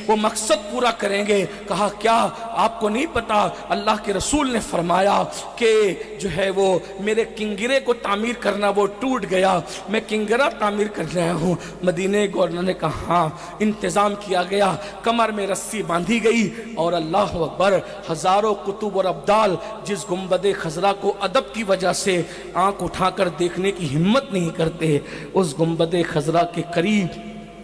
وہ مقصد پورا کریں گے۔ کہا کیا آپ کو نہیں پتا اللہ کے رسول نے فرمایا کہ جو ہے وہ میرے کنگرے کو تعمیر کرنا وہ ٹوٹ گیا، میں کنگرہ تعمیر کر رہا ہوں۔ مدینہ گورنر نے کہا ہاں، انتظام کیا گیا، کمر میں رسی باندھی گئی اور اللہ اکبر، ہزاروں کتب اور ابدال جس گنبد خضرا کو ادب کی وجہ سے آنکھ اٹھا کر دیکھنے کی ہمت نہیں کرتے، اس گنبد خضرا کے قریب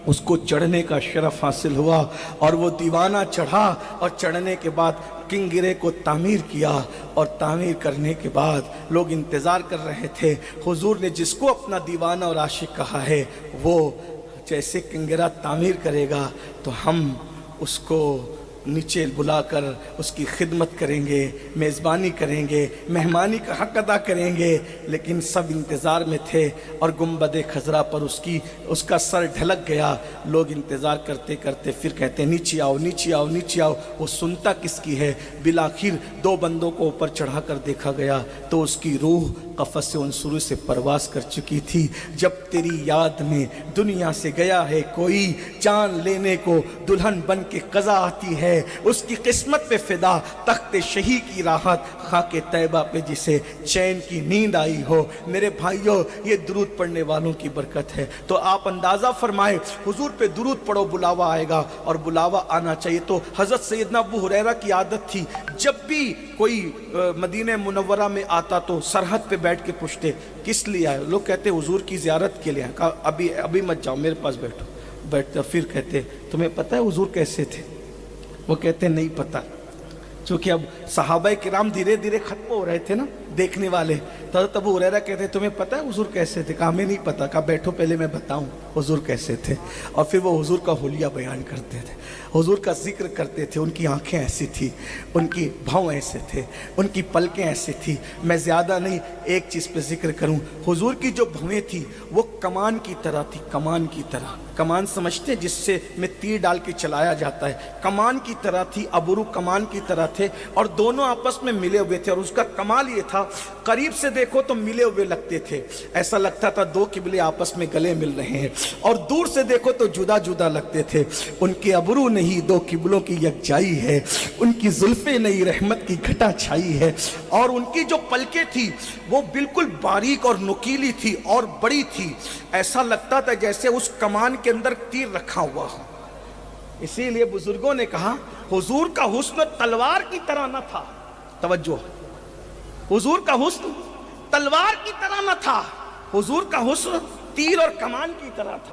اس کو چڑھنے کا شرف حاصل ہوا اور وہ دیوانہ چڑھا، اور چڑھنے کے بعد کنگرے کو تعمیر کیا، اور تعمیر کرنے کے بعد لوگ انتظار کر رہے تھے۔ حضور نے جس کو اپنا دیوانہ اور عاشق کہا ہے وہ جیسے کنگرہ تعمیر کرے گا تو ہم اس کو نیچے بلا کر اس کی خدمت کریں گے، میزبانی کریں گے، مہمانی کا حق ادا کریں گے۔ لیکن سب انتظار میں تھے اور گنبد خضرا پر اس کا سر ڈھلک گیا۔ لوگ انتظار کرتے کرتے پھر کہتے نیچے آؤ نیچے آؤ نیچے آؤ، وہ سنتا کس کی ہے؟ بالآخر دو بندوں کو اوپر چڑھا کر دیکھا گیا تو اس کی روح قفس عنصری سے پرواز کر چکی تھی۔ جب تیری یاد میں دنیا سے گیا ہے کوئی، جان لینے کو دلہن بن کے قضا آتی ہے، اس کی قسمت پہ فدا تخت شہی کی راحت، خاک طیبہ پہ جسے چین کی نیند آئی ہو۔ میرے بھائیوں، یہ درود پڑھنے والوں کی برکت ہے۔ تو آپ اندازہ فرمائے حضور پہ درود پڑھو، بلاوا آئے گا، اور بلاوا آنا چاہیے۔ تو حضرت سیدنا ابو ہریرہ کی عادت تھی، جب بھی کوئی مدینہ منورہ میں آتا تو سرحد پہ بیٹھ کے پوچھتے کس لیے آئے؟ لوگ کہتے حضور کی زیارت کے لیے۔ کہا ابھی مت جاؤ، میرے پاس بیٹھو۔ بیٹھتے پھر کہتے تمہیں پتہ ہے حضور کیسے تھے؟ وہ کہتے نہیں پتہ، چونکہ اب صحابہ کرام دھیرے دھیرے ختم ہو رہے تھے نا دیکھنے والے۔ تو حضرت ابو ہریرہ کہتے تمہیں پتہ ہے حضور کیسے تھے؟ کہا ہمیں نہیں پتہ۔ کہا بیٹھو پہلے میں بتاؤں حضور کیسے تھے۔ اور پھر وہ حضور کا حلیہ بیان کرتے تھے، حضور کا ذکر کرتے تھے۔ ان کی آنکھیں ایسی تھی، ان کی بھاؤں ایسے تھے، ان کی پلکیں ایسی تھی۔ میں زیادہ نہیں ایک چیز پہ ذکر کروں، حضور کی جو بھویں تھی وہ کمان کی طرح تھی، کمان کی طرح۔ کمان سمجھتے جس سے میں تیر ڈال کے چلایا جاتا ہے، کمان کی طرح تھی، ابرو کمان کی طرح تھے، اور دونوں آپس میں ملے ہوئے تھے۔ اور اس کا کمال یہ تھا قریب سے دیکھو تو ملے ہوئے لگتے تھے، ایسا لگتا تھا دو قبلے آپس میں گلے مل رہے ہیں، اور دور سے دیکھو تو جدا جدا لگتے تھے۔ ان کے ابرو نہیں دو قبلوں کی یکجائی ہے، ان کی زلفیں نہیں رحمت کی گھٹا چھائی ہے، اور ان کی جو پلکیں تھی وہ بالکل باریک اور نکیلی تھی اور بڑی تھی، ایسا لگتا تھا جیسے اس کمان کے اندر تیر رکھا ہوا ہو۔ اسی لیے بزرگوں نے کہا حضور کا حسن تلوار کی طرح نہ تھا، توجہ، حضور کا حسن تلوار کی طرح نہ تھا، حضور کا حسن تیر اور کمان کی طرح تھا۔